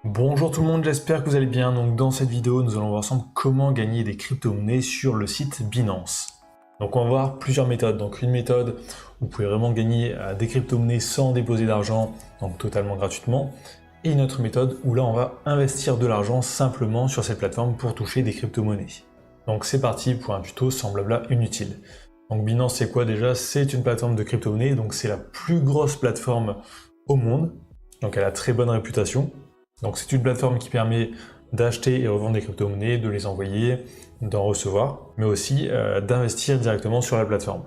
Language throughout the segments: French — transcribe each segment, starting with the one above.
Bonjour tout le monde, j'espère que vous allez bien. Donc dans cette vidéo, nous allons voir ensemble comment gagner des crypto-monnaies sur le site Binance. Donc on va voir plusieurs méthodes. Donc une méthode où vous pouvez vraiment gagner des crypto-monnaies sans déposer d'argent, donc totalement gratuitement. Et une autre méthode où là on va investir de l'argent simplement sur cette plateforme pour toucher des crypto-monnaies. Donc c'est parti pour un tuto sans blabla inutile. Donc Binance c'est quoi déjà? C'est une plateforme de crypto-monnaies, donc c'est la plus grosse plateforme au monde. Donc elle a très bonne réputation. Donc c'est une plateforme qui permet d'acheter et revendre des crypto-monnaies, de les envoyer, d'en recevoir, mais aussi d'investir directement sur la plateforme.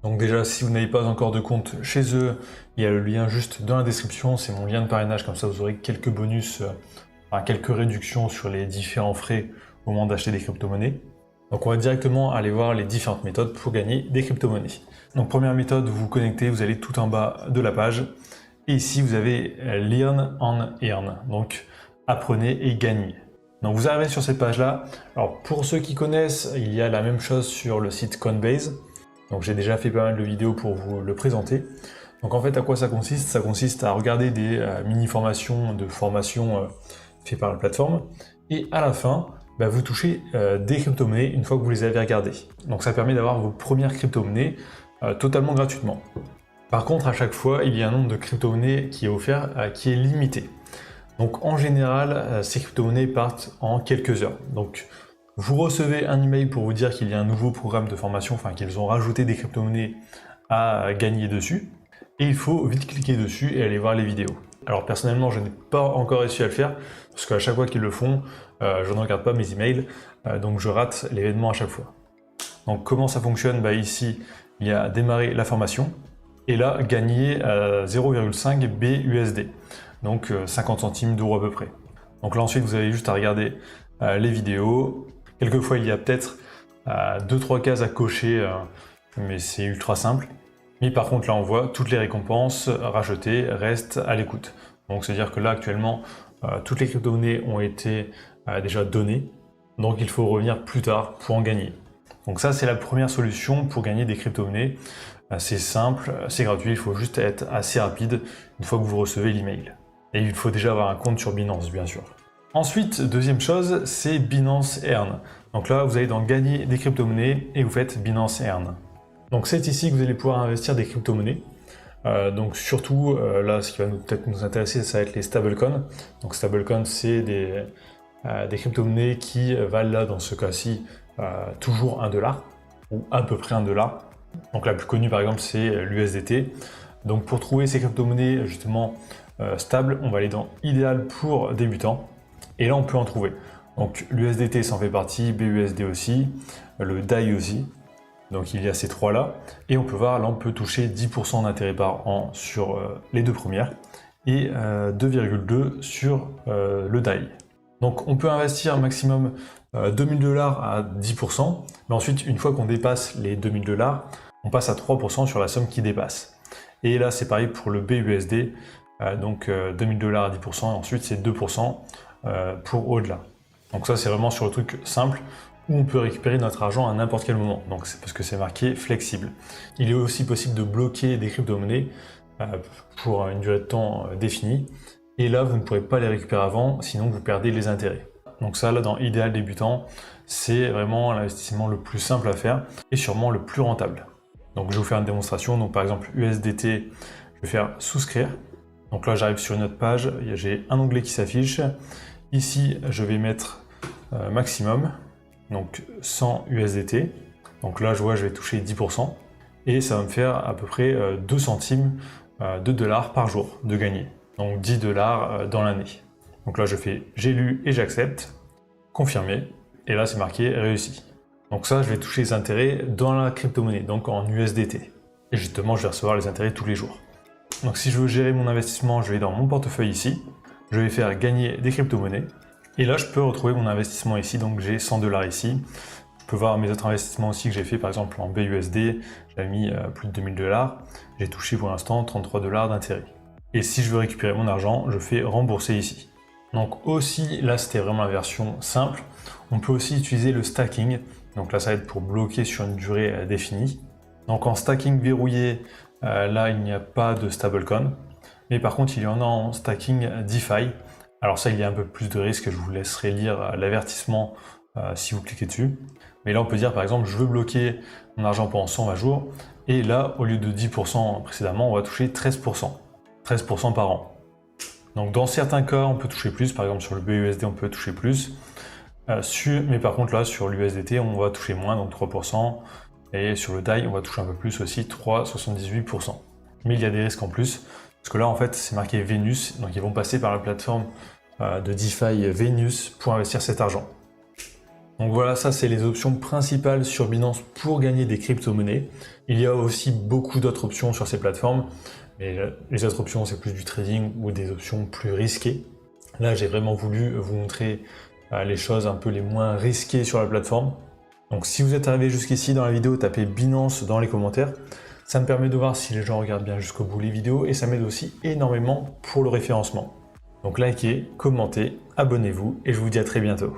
Donc déjà, si vous n'avez pas encore de compte chez eux, il y a le lien juste dans la description, c'est mon lien de parrainage, comme ça vous aurez quelques bonus, quelques réductions sur les différents frais au moment d'acheter des crypto-monnaies. Donc on va directement aller voir les différentes méthodes pour gagner des crypto-monnaies. Donc première méthode, vous vous connectez, vous allez tout en bas de la page, et ici, vous avez Learn and Earn, donc apprenez et gagnez. Donc vous arrivez sur cette page-là. Alors pour ceux qui connaissent, il y a la même chose sur le site Coinbase. Donc j'ai déjà fait pas mal de vidéos pour vous le présenter. Donc en fait, à quoi ça consiste? Ça consiste à regarder des mini-formations de formation faites par la plateforme. Et à la fin, vous touchez des crypto-monnaies une fois que vous les avez regardées. Donc ça permet d'avoir vos premières crypto-monnaies totalement gratuitement. Par contre, à chaque fois, il y a un nombre de crypto-monnaies qui est offert, qui est limité. Donc en général, ces crypto-monnaies partent en quelques heures. Donc vous recevez un email pour vous dire qu'il y a un nouveau programme de formation, enfin qu'ils ont rajouté des crypto-monnaies à gagner dessus. Et il faut vite cliquer dessus et aller voir les vidéos. Alors personnellement, je n'ai pas encore réussi à le faire, parce qu'à chaque fois qu'ils le font, je ne regarde pas mes emails, donc je rate l'événement à chaque fois. Donc comment ça fonctionne? Ici, il y a démarrer la formation. Et là, gagner 0,5 BUSD, donc 50 centimes d'euros à peu près. Donc là ensuite, vous avez juste à regarder les vidéos. Quelquefois, il y a peut-être 2-3 cases à cocher, mais c'est ultra simple. Mais par contre, là, on voit toutes les récompenses rachetées restent à l'écoute. Donc c'est-à-dire que là, actuellement, toutes les crypto-monnaies ont été déjà données. Donc il faut revenir plus tard pour en gagner. Donc ça, c'est la première solution pour gagner des crypto-monnaies. C'est simple, c'est gratuit, il faut juste être assez rapide une fois que vous recevez l'email. Et il faut déjà avoir un compte sur Binance, bien sûr. Ensuite, deuxième chose, c'est Binance Earn. Donc là, vous allez dans gagner des crypto-monnaies et vous faites Binance Earn. Donc c'est ici que vous allez pouvoir investir des crypto-monnaies. Donc surtout, là, ce qui va peut-être nous intéresser, ça va être les stablecoins. Donc stablecoins, c'est des crypto-monnaies qui valent là, dans ce cas-ci, toujours 1 $, ou à peu près 1 $. Donc la plus connue par exemple c'est l'USDT. Donc pour trouver ces crypto-monnaies justement stables, on va aller dans idéal pour débutants. Et là on peut en trouver. Donc l'USDT s'en fait partie, BUSD aussi, le DAI aussi. Donc il y a ces trois là. Et on peut voir, là on peut toucher 10% d'intérêt par an sur les deux premières et 2,2 sur le DAI. Donc on peut investir un maximum 2000 $ à 10%, mais ensuite une fois qu'on dépasse les 2000 $, on passe à 3% sur la somme qui dépasse. Et là c'est pareil pour le BUSD, donc 2000 $ à 10%, et ensuite c'est 2% pour au-delà. Donc ça c'est vraiment sur le truc simple, où on peut récupérer notre argent à n'importe quel moment, donc c'est parce que c'est marqué flexible. Il est aussi possible de bloquer des crypto-monnaies pour une durée de temps définie, et là vous ne pourrez pas les récupérer avant, sinon vous perdez les intérêts. Donc ça, là, dans idéal débutant, c'est vraiment l'investissement le plus simple à faire et sûrement le plus rentable. Donc je vais vous faire une démonstration. Donc par exemple, USDT, je vais faire souscrire. Donc là, j'arrive sur une autre page, j'ai un onglet qui s'affiche. Ici, je vais mettre maximum, donc 100 USDT. Donc là, je vois, je vais toucher 10%. Et ça va me faire à peu près 2 centimes de dollars par jour de gagner. Donc 10 $ dans l'année. Donc là, je fais j'ai lu et j'accepte, confirmer, et là c'est marqué réussi. Donc ça, je vais toucher les intérêts dans la crypto-monnaie, donc en USDT. Et justement, je vais recevoir les intérêts tous les jours. Donc si je veux gérer mon investissement, je vais dans mon portefeuille ici, je vais faire gagner des crypto-monnaies, et là je peux retrouver mon investissement ici, donc j'ai 100 $ ici. Je peux voir mes autres investissements aussi que j'ai fait, par exemple en BUSD, j'avais mis plus de 2000 $, j'ai touché pour l'instant 33 $ d'intérêt. Et si je veux récupérer mon argent, je fais rembourser ici. Donc aussi, là c'était vraiment la version simple. On peut aussi utiliser le stacking. Donc là ça va être pour bloquer sur une durée définie. Donc en stacking verrouillé, là il n'y a pas de stablecoin. Mais par contre il y en a en stacking DeFi. Alors ça, il y a un peu plus de risque, je vous laisserai lire l'avertissement si vous cliquez dessus. Mais là, on peut dire par exemple, je veux bloquer mon argent pendant 120 jours, et là, au lieu de 10% précédemment, on va toucher 13%. 13% par an. Donc dans certains cas, on peut toucher plus, par exemple sur le BUSD, on peut toucher plus. Mais par contre là, sur l'USDT, on va toucher moins, donc 3%. Et sur le DAI, on va toucher un peu plus aussi, 3,78%. Mais il y a des risques en plus, parce que là, en fait, c'est marqué Venus, donc ils vont passer par la plateforme de DeFi Venus pour investir cet argent. Donc voilà, ça c'est les options principales sur Binance pour gagner des crypto-monnaies. Il y a aussi beaucoup d'autres options sur ces plateformes, mais les autres options c'est plus du trading ou des options plus risquées. Là j'ai vraiment voulu vous montrer les choses un peu les moins risquées sur la plateforme. Donc si vous êtes arrivé jusqu'ici dans la vidéo, tapez Binance dans les commentaires. Ça me permet de voir si les gens regardent bien jusqu'au bout les vidéos et ça m'aide aussi énormément pour le référencement. Donc likez, commentez, abonnez-vous et je vous dis à très bientôt.